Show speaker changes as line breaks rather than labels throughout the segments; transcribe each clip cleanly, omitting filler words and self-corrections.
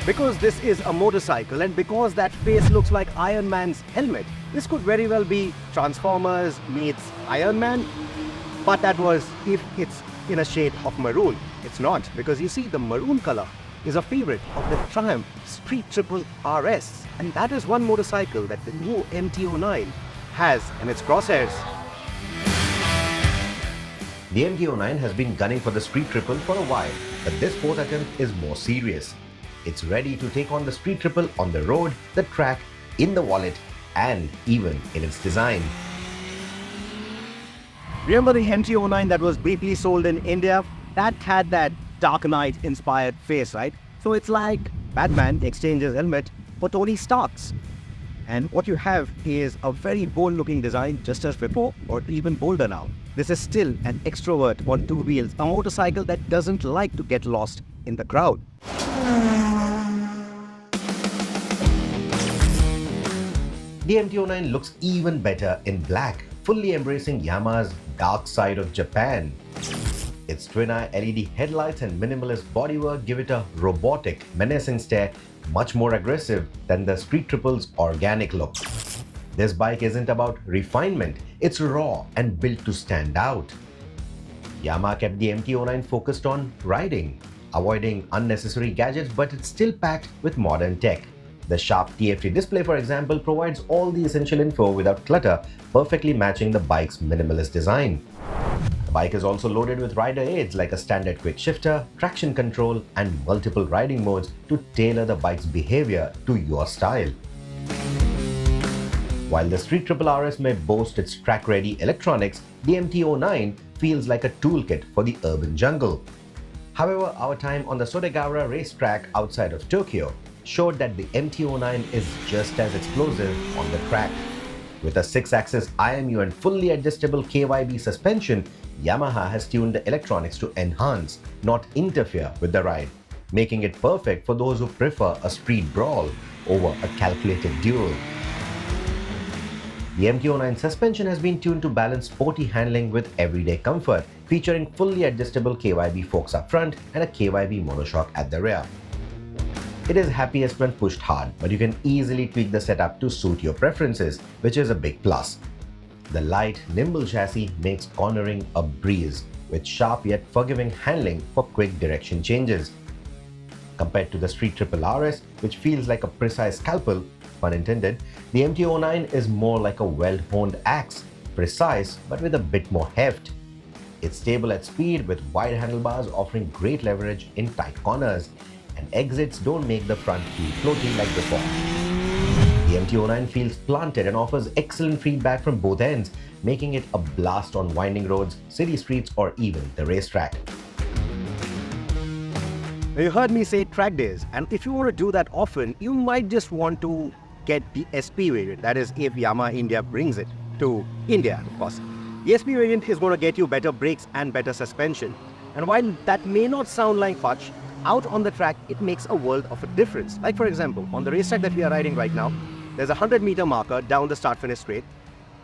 Because this is a motorcycle and because that face looks like Iron Man's helmet, this could very well be Transformers meets Iron Man. But that was if it's in a shade of maroon. It's not, because you see the maroon color is a favorite of the Triumph Street Triple RS. And that is one motorcycle that the new MT-09 has in its crosshairs.
The MT-09 has been gunning for the Street Triple for a while, but this fourth attempt is more serious. It's ready to take on the Street Triple on the road, the track, in the wallet, and even in its design.
Remember the MT-09 that was briefly sold in India? That had that Dark Knight inspired face, right? So it's like Batman exchanges helmet for Tony Stark's. And what you have is a very bold looking design, just as before, or even bolder now. This is still an extrovert on two wheels, a motorcycle that doesn't like to get lost in the crowd.
The MT-09 looks even better in black, fully embracing Yamaha's dark side of Japan. Its twin-eye LED headlights and minimalist bodywork give it a robotic, menacing stare, much more aggressive than the Street Triple's organic look. This bike isn't about refinement, it's raw and built to stand out. Yamaha kept the MT-09 focused on riding, avoiding unnecessary gadgets, but it's still packed with modern tech. The sharp TFT display, for example, provides all the essential info without clutter, perfectly matching the bike's minimalist design. The bike is also loaded with rider aids like a standard quick shifter, traction control, and multiple riding modes to tailor the bike's behavior to your style. While the Street Triple RS may boast its track-ready electronics, the MT-09 feels like a toolkit for the urban jungle. However, our time on the Sodegawara racetrack outside of Tokyo showed that the MT-09 is just as explosive on the track. With a 6-axis IMU and fully adjustable KYB suspension, Yamaha has tuned the electronics to enhance, not interfere with the ride, making it perfect for those who prefer a street brawl over a calculated duel. The MT-09 suspension has been tuned to balance sporty handling with everyday comfort, featuring fully adjustable KYB forks up front and a KYB monoshock at the rear. It is happiest when pushed hard, but you can easily tweak the setup to suit your preferences, which is a big plus. The light, nimble chassis makes cornering a breeze, with sharp yet forgiving handling for quick direction changes. Compared to the Street Triple RS, which feels like a precise scalpel, pun intended, the MT-09 is more like a well-honed axe, precise but with a bit more heft. It's stable at speed with wide handlebars offering great leverage in tight corners, and exits don't make the front feel floaty like before. The MT-09 feels planted and offers excellent feedback from both ends, making it a blast on winding roads, city streets, or even the racetrack.
You heard me say track days, and if you want to do that often, you might just want to get the SP variant, that is if Yamaha India brings it to India, of course. The SP variant is going to get you better brakes and better suspension. And while that may not sound like much, out on the track, it makes a world of a difference. Like for example, on the racetrack that we are riding right now, there's a 100-meter marker down the start-finish straight.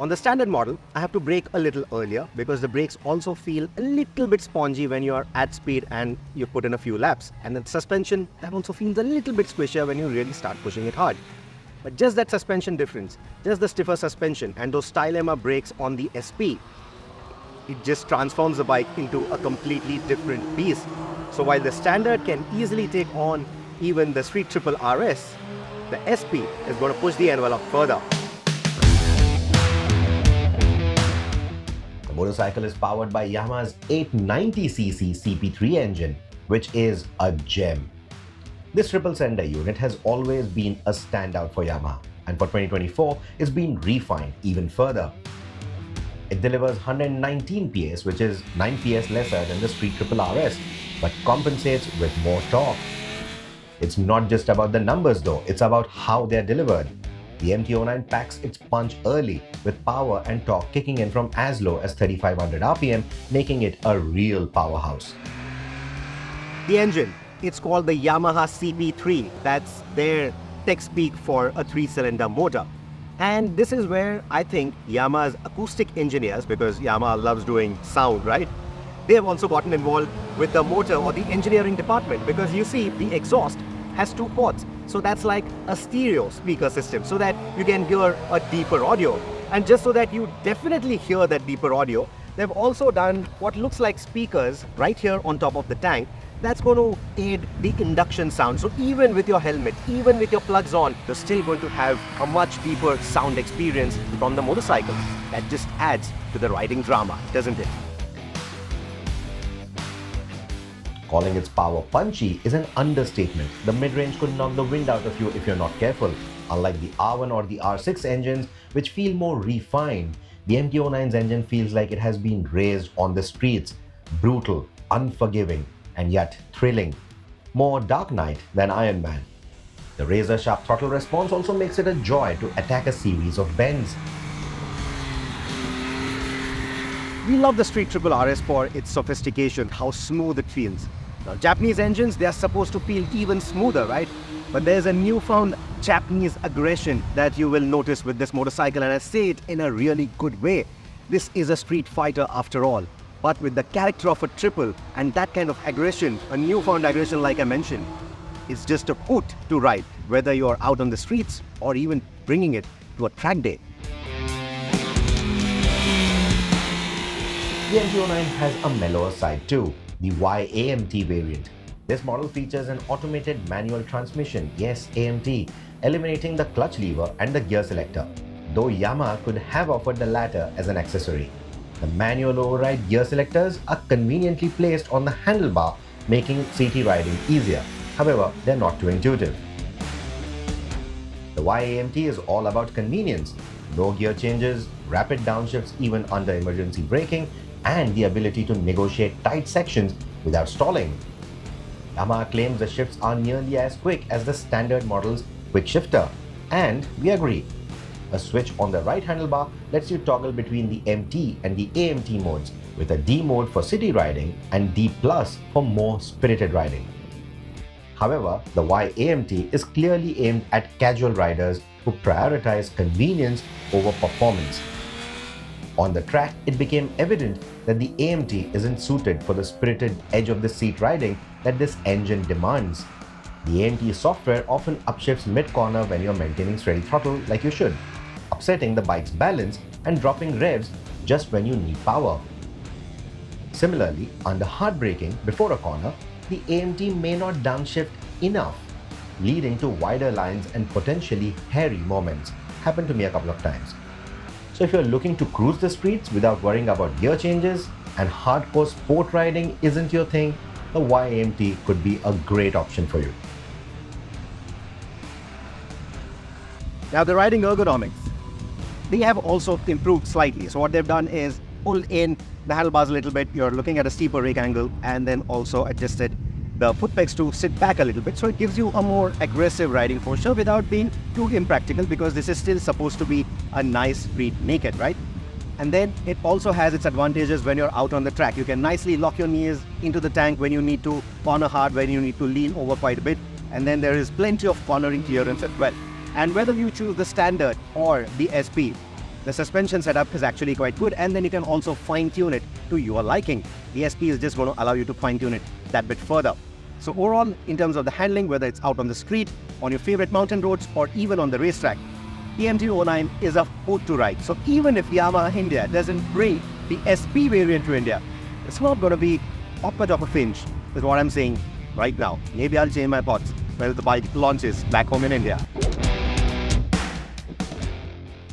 On the standard model, I have to brake a little earlier because the brakes also feel a little bit spongy when you are at speed and you put in a few laps. And the suspension, that also feels a little bit squishier when you really start pushing it hard. But just that suspension difference, just the stiffer suspension and those Stylema brakes on the SP, it just transforms the bike into a completely different beast. So while the standard can easily take on even the Street Triple RS, the SP is going to push the envelope further.
The motorcycle is powered by Yamaha's 890cc CP3 engine, which is a gem. This triple-cylinder unit has always been a standout for Yamaha, and for 2024, it's been refined even further. It delivers 119 PS, which is 9 PS lesser than the Street Triple RS, but compensates with more torque. It's not just about the numbers though, it's about how they're delivered. The MT-09 packs its punch early, with power and torque kicking in from as low as 3500 RPM, making it a real powerhouse.
The engine, it's called the Yamaha CP3. That's their tech speak for a 3-cylinder motor. And this is where I think Yamaha's acoustic engineers, because Yamaha loves doing sound, right? They have also gotten involved with the motor or the engineering department, because you see the exhaust has 2 ports. So that's like a stereo speaker system so that you can hear a deeper audio. And just so that you definitely hear that deeper audio, they've also done what looks like speakers right here on top of the tank that's going to aid the induction sound. So even with your helmet, even with your plugs on, you're still going to have a much deeper sound experience from the motorcycle. That just adds to the riding drama, doesn't it?
Calling its power punchy is an understatement. The mid-range could knock the wind out of you if you're not careful. Unlike the R1 or the R6 engines, which feel more refined, the MT-09's engine feels like it has been raised on the streets. Brutal, unforgiving, and yet thrilling. More Dark Knight than Iron Man. The razor-sharp throttle response also makes it a joy to attack a series of bends.
We love the Street Triple RS for its sophistication, how smooth it feels. Now, Japanese engines, they are supposed to feel even smoother, right? But there's a newfound Japanese aggression that you will notice with this motorcycle, and I say it in a really good way. This is a street fighter after all, but with the character of a triple and that kind of aggression, a newfound aggression like I mentioned, it's just a hoot to ride, whether you're out on the streets or even bringing it to a track day.
The MT-09 has a mellower side too, the Y-AMT variant. This model features an automated manual transmission, yes AMT, eliminating the clutch lever and the gear selector, though Yamaha could have offered the latter as an accessory. The manual override gear selectors are conveniently placed on the handlebar, making CT riding easier. However, they're not too intuitive. The Y-AMT is all about convenience, no gear changes, rapid downshifts even under emergency braking, and the ability to negotiate tight sections without stalling. Yamaha claims the shifts are nearly as quick as the standard model's quick shifter, and we agree. A switch on the right handlebar lets you toggle between the MT and the AMT modes, with a D mode for city riding and D plus for more spirited riding. However, the Y-AMT is clearly aimed at casual riders who prioritize convenience over performance. On the track, it became evident that the AMT isn't suited for the spirited edge of the seat riding that this engine demands. The AMT software often upshifts mid-corner when you're maintaining steady throttle like you should, upsetting the bike's balance and dropping revs just when you need power. Similarly, under hard braking before a corner, the AMT may not downshift enough, leading to wider lines and potentially hairy moments. Happened to me a couple of times. So if you're looking to cruise the streets without worrying about gear changes and hardcore sport riding isn't your thing, the Y-AMT could be a great option for you.
Now the riding ergonomics, they have also improved slightly. So what they've done is pull in the handlebars a little bit, you're looking at a steeper rake angle, and then also adjusted the foot pegs to sit back a little bit. So it gives you a more aggressive riding posture without being too impractical, because this is still supposed to be a nice street naked, right? And then it also has its advantages when you're out on the track. You can nicely lock your knees into the tank when you need to corner hard, when you need to lean over quite a bit. And then there is plenty of cornering clearance as well. And whether you choose the standard or the SP, the suspension setup is actually quite good, and then you can also fine-tune it to your liking. The SP is just going to allow you to fine-tune it that bit further. So overall, in terms of the handling, whether it's out on the street, on your favorite mountain roads, or even on the racetrack, the MT-09 is a hoot to ride. So even if Yamaha India doesn't bring the SP variant to India, it's not going to be up at a finch, is what I'm saying right now. Maybe I'll change my thoughts when the bike launches back home in India.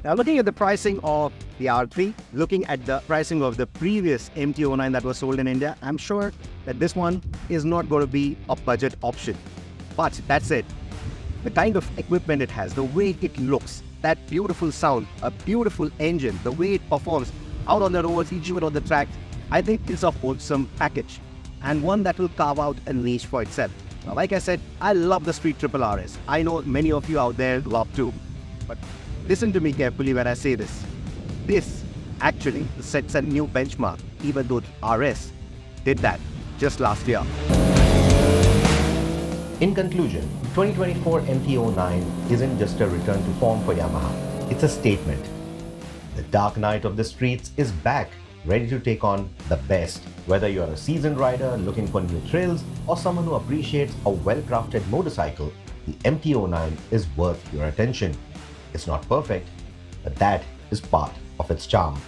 Now looking at the pricing of the R3, looking at the pricing of the previous MT-09 that was sold in India, I'm sure that this one is not going to be a budget option. But that's it. The kind of equipment it has, the way it looks, that beautiful sound, a beautiful engine, the way it performs out on the roads, even on the track, I think it's a wholesome package, and one that will carve out a niche for itself. Now, like I said, I love the Street Triple RS. I know many of you out there love too. But listen to me carefully when I say this. This actually sets a new benchmark, even though RS did that just last year.
In conclusion, 2024 MT-09 isn't just a return to form for Yamaha. It's a statement. The dark night of the streets is back, ready to take on the best. Whether you're a seasoned rider looking for new thrills or someone who appreciates a well-crafted motorcycle, the MT-09 is worth your attention. It's not perfect, but that is part of its charm.